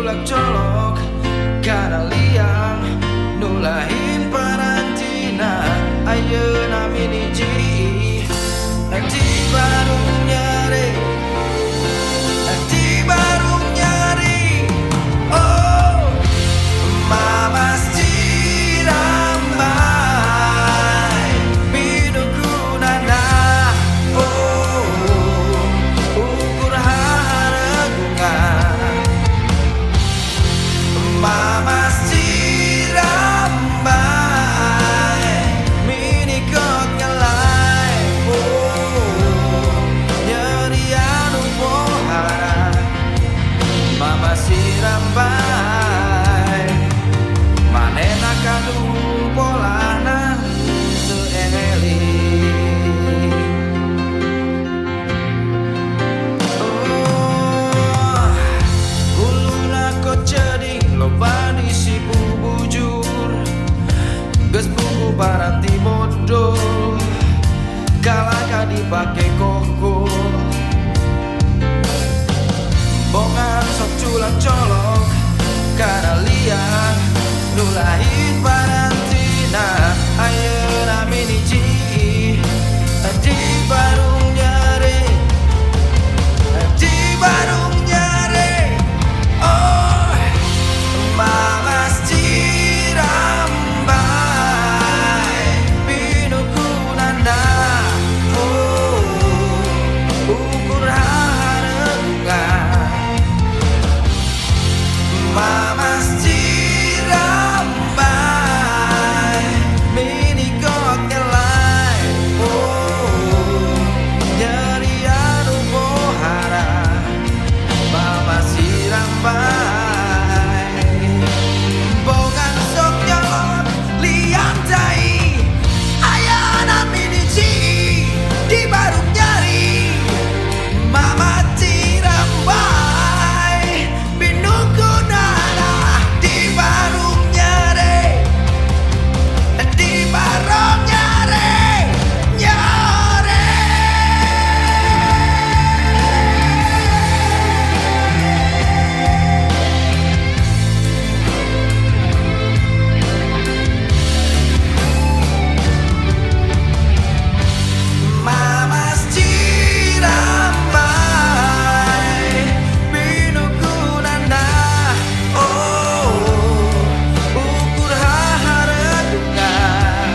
culak colok kana liang nulahin parantina ayeuna miniji di barung nyari di barung nyari oh mamas cirambai binukunana oh ukur haragungan mamas cirambai minikot ngelai oh nyeri anu pohara mama cirambai manena kandung polana seeli oh kuluna kok jadi loba disi bubujur geus buku paranti bodoh kalaka dipake koko bongan sok culak colok kana liang nulahin parantina ayeuna miniji di barung nyari di barung nyari oh mamas cirambai pinukunana oh ukur hareungan mamas cirambai minikot ngelai oh nyeri anu pohara mamas cirambai bogan sok nyolot liang tai ayeuna miniji di barung nyari mama cirambai binukunana di barung nyari di barung nyari nyari mamas cirambai binukunana oh ukur hareungan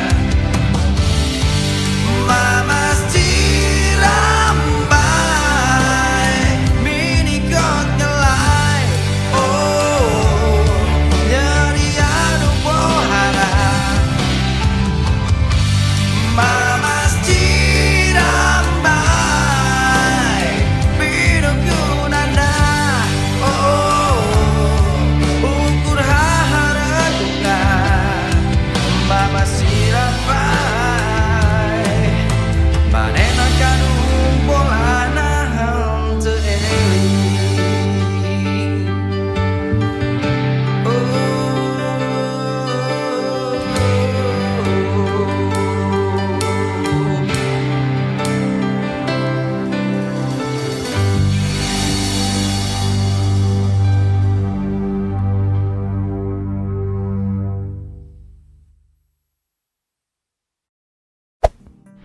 mamas cirambai minikot ngelai oh nyeri anu pohara mamas cirambai binukunana oh ukur hareungan mamas cirambai manena kandung polana teu eling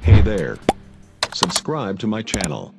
Hey there. Subscribe to my channel.